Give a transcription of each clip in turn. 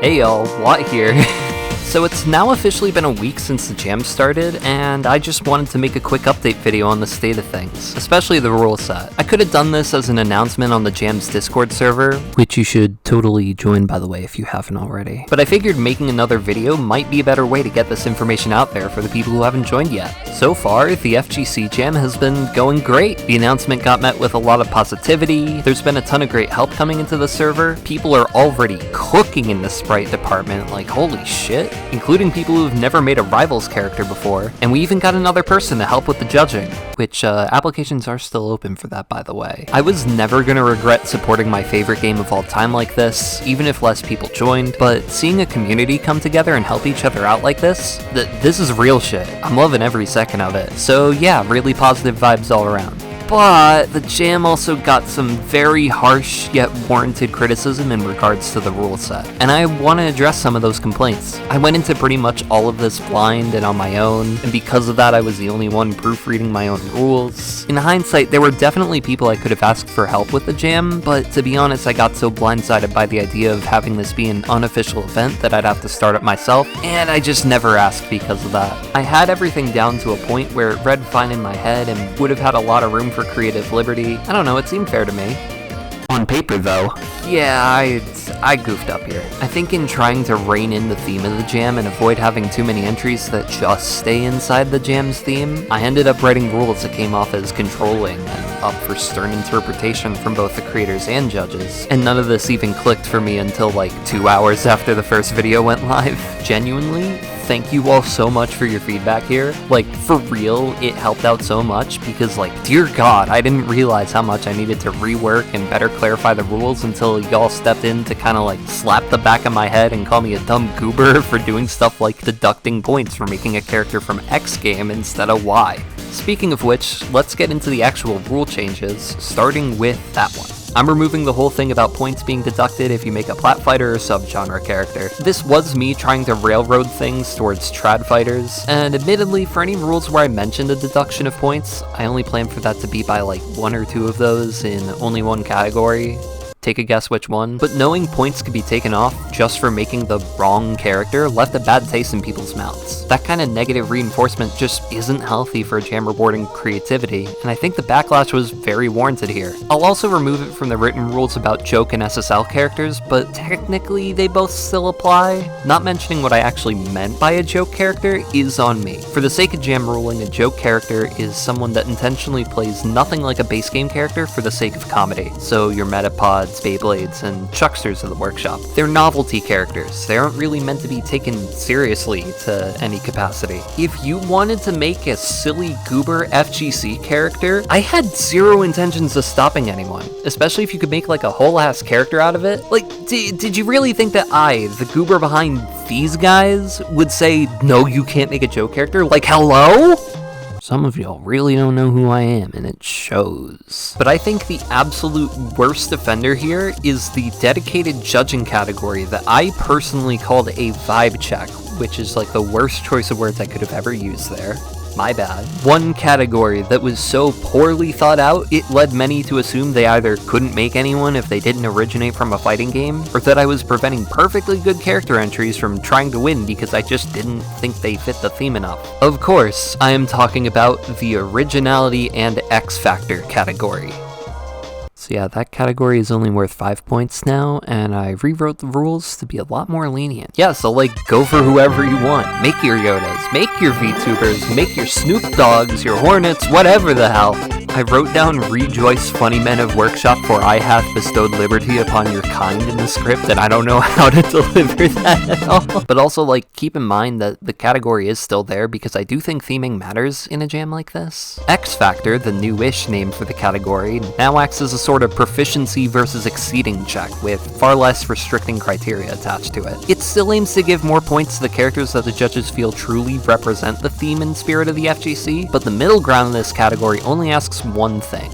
Hey y'all, Watt here. So it's now officially been a week since the jam started, and I just wanted to make a quick update video on the state of things, especially the rule set. I could have done this as an announcement on the jam's Discord server, which you should totally join by the way if you haven't already. But I figured making another video might be a better way to get this information out there for the people who haven't joined yet. So far, the FGC Jam has been going great. The announcement got met with a lot of positivity, there's been a ton of great help coming into the server, people are already cooking in the sprite department, like holy shit, including people who've never made a Rivals character before, and we even got another person to help with the judging, which applications are still open for that by the way. I was never gonna regret supporting my favorite game of all time like this, even if less people joined, but seeing a community come together and help each other out like this, this is real shit. I'm loving every second of it. So yeah, really positive vibes all around. But the jam also got some very harsh yet warranted criticism in regards to the rule set, and I want to address some of those complaints. I went into pretty much all of this blind and on my own, and because of that I was the only one proofreading my own rules. In hindsight, there were definitely people I could have asked for help with the jam, but to be honest I got so blindsided by the idea of having this be an unofficial event that I'd have to start it myself, and I just never asked because of that. I had everything down to a point where it read fine in my head and would have had a lot of room for creative liberty. I don't know, it seemed fair to me. On paper though, yeah, I goofed up here. I think in trying to rein in the theme of the jam and avoid having too many entries that just stay inside the jam's theme, I ended up writing rules that came off as controlling and up for stern interpretation from both the creators and judges. And none of this even clicked for me until like 2 hours after the first video went live. Genuinely, thank you all so much for your feedback here. Like, for real, it helped out so much because, like, dear God, I didn't realize how much I needed to rework and better clarify the rules until y'all stepped in to kind of, like, slap the back of my head and call me a dumb goober for doing stuff like deducting points for making a character from X game instead of Y. Speaking of which, let's get into the actual rule changes, starting with that one. I'm removing the whole thing about points being deducted if you make a plat fighter or subgenre character. This was me trying to railroad things towards trad fighters, and admittedly, for any rules where I mentioned a deduction of points, I only plan for that to be by like 1 or 2 of those in only one category. Take a guess which one, but knowing points could be taken off just for making the wrong character left a bad taste in people's mouths. That kind of negative reinforcement just isn't healthy for jam rewarding creativity, and I think the backlash was very warranted here. I'll also remove it from the written rules about joke and SSL characters, but technically they both still apply. Not mentioning what I actually meant by a joke character is on me. For the sake of jam ruling, a joke character is someone that intentionally plays nothing like a base game character for the sake of comedy. So your Metapods, Beyblades, and Chucksters of the workshop. They're novelty characters. They aren't really meant to be taken seriously to any capacity. If you wanted to make a silly goober FGC character, I had zero intentions of stopping anyone, especially if you could make like a whole ass character out of it. Like, did you really think that I, the goober behind these guys, would say, no, you can't make a joke character? Like, hello? Some of y'all really don't know who I am, and it shows. But I think the absolute worst offender here is the dedicated judging category that I personally called a vibe check, which is like the worst choice of words I could have ever used there. My bad. One category that was so poorly thought out, it led many to assume they either couldn't make anyone if they didn't originate from a fighting game, or that I was preventing perfectly good character entries from trying to win because I just didn't think they fit the theme enough. Of course, I am talking about the originality and X Factor category. So yeah, that category is only worth 5 points now, and I rewrote the rules to be a lot more lenient. Yeah, so like, go for whoever you want. Make your Yodas, make your VTubers, make your Snoop Dogs, your Hornets, whatever the hell. I wrote down rejoice funny men of workshop for I have bestowed liberty upon your kind in the script, and I don't know how to deliver that at all. But also, like, keep in mind that the category is still there because I do think theming matters in a jam like this. X Factor, the new-ish name for the category, now acts as a sort of proficiency versus exceeding check with far less restricting criteria attached to it. It still aims to give more points to the characters that the judges feel truly represent the theme and spirit of the FGC, but the middle ground in this category only asks one thing.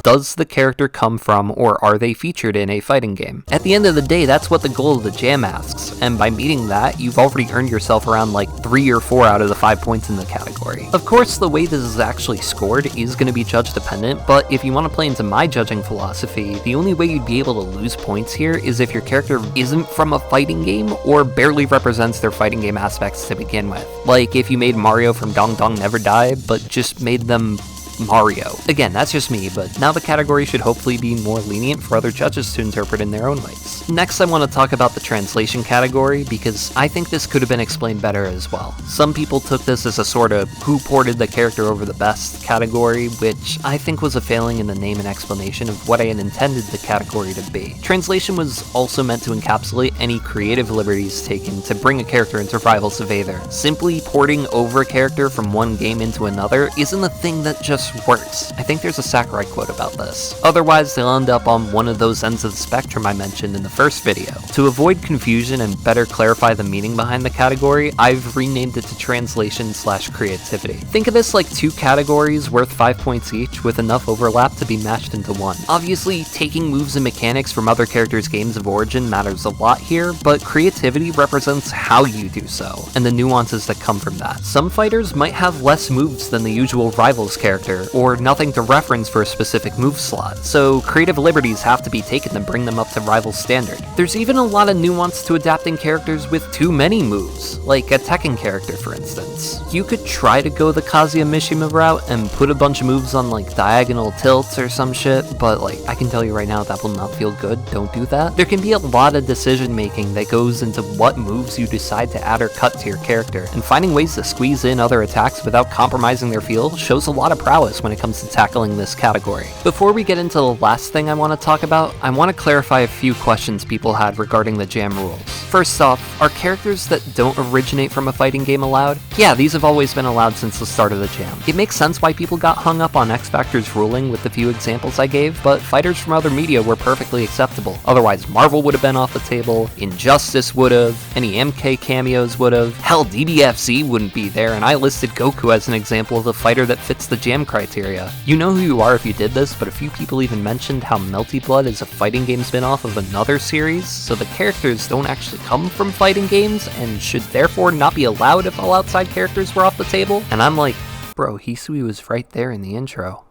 Does the character come from or are they featured in a fighting game? At the end of the day, that's what the goal of the jam asks, and by meeting that, you've already earned yourself around like 3 or 4 out of the 5 points in the category. Of course, the way this is actually scored is going to be judge dependent, but if you want to play into my judging philosophy, the only way you'd be able to lose points here is if your character isn't from a fighting game or barely represents their fighting game aspects to begin with. Like if you made Mario from Dong Dong Never Die, but just made them Mario. Again, that's just me, but now the category should hopefully be more lenient for other judges to interpret in their own ways. Next, I want to talk about the translation category, because I think this could have been explained better as well. Some people took this as a sort of who ported the character over the best category, which I think was a failing in the name and explanation of what I had intended the category to be. Translation was also meant to encapsulate any creative liberties taken to bring a character into Rivals of Aether. Simply porting over a character from one game into another isn't a thing that just works. I think there's a Sakurai quote about this. Otherwise, they'll end up on one of those ends of the spectrum I mentioned in the first video. To avoid confusion and better clarify the meaning behind the category, I've renamed it to translation/creativity. Think of this like 2 categories worth 5 points each with enough overlap to be matched into one. Obviously, taking moves and mechanics from other characters' games of origin matters a lot here, but creativity represents how you do so, and the nuances that come from that. Some fighters might have less moves than the usual Rivals character, or nothing to reference for a specific move slot, so creative liberties have to be taken to bring them up to Rivals standard. There's even a lot of nuance to adapting characters with too many moves, like a Tekken character for instance. You could try to go the Kazuya Mishima route and put a bunch of moves on like diagonal tilts or some shit, but like I can tell you right now that will not feel good, don't do that. There can be a lot of decision making that goes into what moves you decide to add or cut to your character, and finding ways to squeeze in other attacks without compromising their feel shows a lot of prowess when it comes to tackling this category. Before we get into the last thing I want to talk about, I want to clarify a few questions people had regarding the jam rules. First off, are characters that don't originate from a fighting game allowed? Yeah, these have always been allowed since the start of the jam. It makes sense why people got hung up on X Factor's ruling with the few examples I gave, but fighters from other media were perfectly acceptable. Otherwise, Marvel would have been off the table, Injustice would have, any MK cameos would have, hell, DBFZ wouldn't be there, and I listed Goku as an example of a fighter that fits the jam criteria. You know who you are if you did this, but a few people even mentioned how Melty Blood is a fighting game spin-off of another series, so the characters don't actually come from fighting games and should therefore not be allowed if all outside characters were off the table. And I'm like, bro, Hisui was right there in the intro.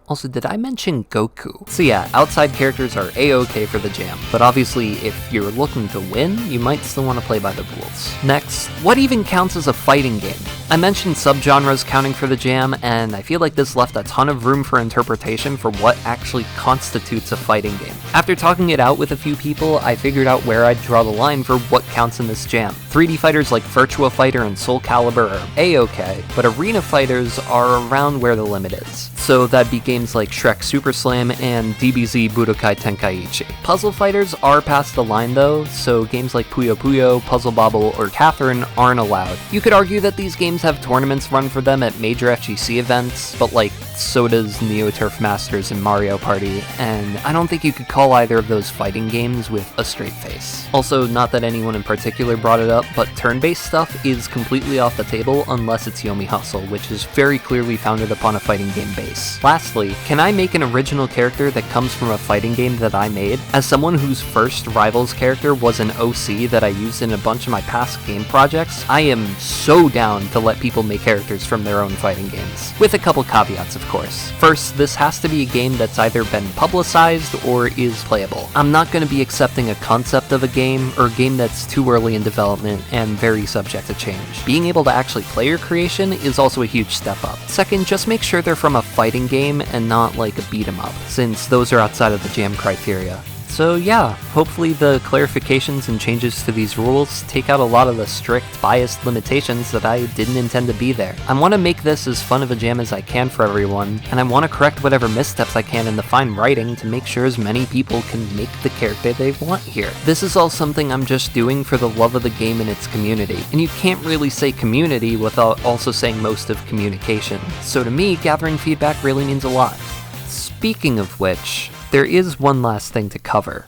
Also, did I mention Goku? So yeah, outside characters are a-okay for the jam, but obviously if you're looking to win, you might still want to play by the rules. Next, what even counts as a fighting game? I mentioned subgenres counting for the jam, and I feel like this left a ton of room for interpretation for what actually constitutes a fighting game. After talking it out with a few people, I figured out where I'd draw the line for what counts in this jam. 3D fighters like Virtua Fighter and Soul Calibur are a-okay, but arena fighters are around where the limit is. So that'd be games like Shrek Super Slam and DBZ Budokai Tenkaichi. Puzzle fighters are past the line though, so games like Puyo Puyo, Puzzle Bobble, or Catherine aren't allowed. You could argue that these games have tournaments run for them at major FGC events, but like so does Neo Turf Masters and Mario Party, and I don't think you could call either of those fighting games with a straight face. Also, not that anyone in particular brought it up, but turn-based stuff is completely off the table unless it's Yomi Hustle, which is very clearly founded upon a fighting game base. Lastly, can I make an original character that comes from a fighting game that I made? As someone whose first Rivals character was an OC that I used in a bunch of my past game projects, I am so down to let people make characters from their own fighting games. With a couple caveats, of course. First, this has to be a game that's either been publicized or is playable. I'm not going to be accepting a concept of a game or a game that's too early in development and very subject to change. Being able to actually play your creation is also a huge step up. Second, just make sure they're from a fighting game and not like a beat 'em up, since those are outside of the jam criteria. So yeah, hopefully the clarifications and changes to these rules take out a lot of the strict, biased limitations that I didn't intend to be there. I want to make this as fun of a jam as I can for everyone, and I want to correct whatever missteps I can in the fine writing to make sure as many people can make the character they want here. This is all something I'm just doing for the love of the game and its community, and you can't really say community without also saying most of communication. So to me, gathering feedback really means a lot. Speaking of which, there is one last thing to cover.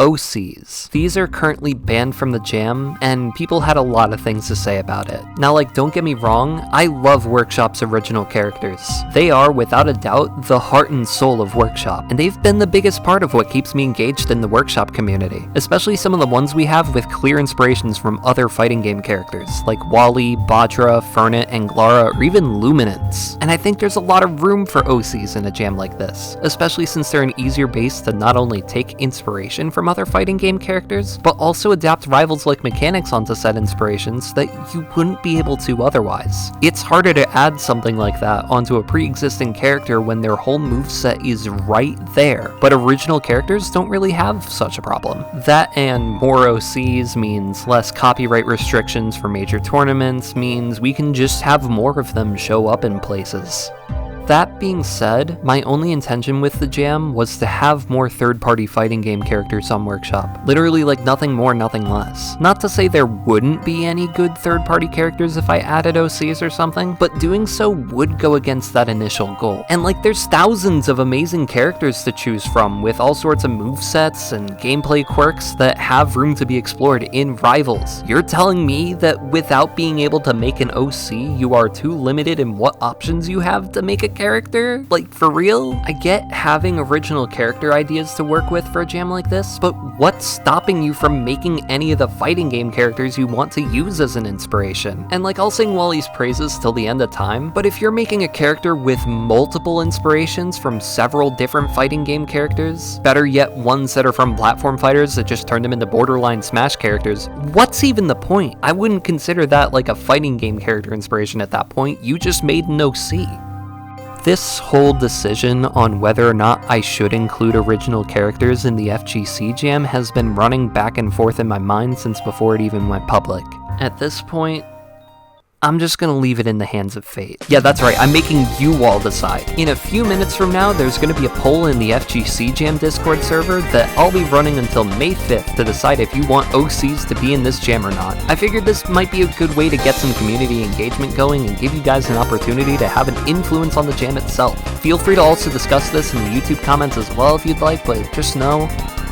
OCs. These are currently banned from the jam, and people had a lot of things to say about it. Now, like, don't get me wrong, I love Workshop's original characters. They are, without a doubt, the heart and soul of Workshop, and they've been the biggest part of what keeps me engaged in the Workshop community, especially some of the ones we have with clear inspirations from other fighting game characters, like Wally, Bajra, Fernit, Anglara, or even Luminance. And I think there's a lot of room for OCs in a jam like this, especially since they're an easier base to not only take inspiration from other fighting game characters, but also adapt rivals-like mechanics onto said inspirations that you wouldn't be able to otherwise. It's harder to add something like that onto a pre-existing character when their whole moveset is right there, but original characters don't really have such a problem. That and more OCs means less copyright restrictions for major tournaments, means we can just have more of them show up in places. That being said, my only intention with the jam was to have more third-party fighting game characters on Workshop. Literally like nothing more, nothing less. Not to say there wouldn't be any good third-party characters if I added OCs or something, but doing so would go against that initial goal. And like there's thousands of amazing characters to choose from with all sorts of movesets and gameplay quirks that have room to be explored in Rivals. You're telling me that without being able to make an OC, you are too limited in what options you have to make a character? Like, for real? I get having original character ideas to work with for a jam like this, but what's stopping you from making any of the fighting game characters you want to use as an inspiration? And like, I'll sing Wally's praises till the end of time, but if you're making a character with multiple inspirations from several different fighting game characters, better yet ones that are from platform fighters that just turned them into borderline Smash characters, what's even the point? I wouldn't consider that like a fighting game character inspiration at that point. You just made an OC. This whole decision on whether or not I should include original characters in the FGC Jam has been running back and forth in my mind since before it even went public. At this point, I'm just gonna leave it in the hands of fate. Yeah, that's right, I'm making you all decide. In a few minutes from now, there's gonna be a poll in the FGC Jam Discord server that I'll be running until May 5th to decide if you want OCs to be in this jam or not. I figured this might be a good way to get some community engagement going and give you guys an opportunity to have an influence on the jam itself. Feel free to also discuss this in the YouTube comments as well if you'd like, but just know,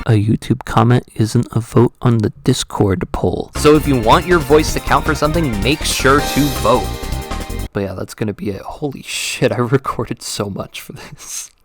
a YouTube comment isn't a vote on the Discord poll. So if you want your voice to count for something, make sure to vote. But yeah, that's gonna be it. Holy shit, I recorded so much for this.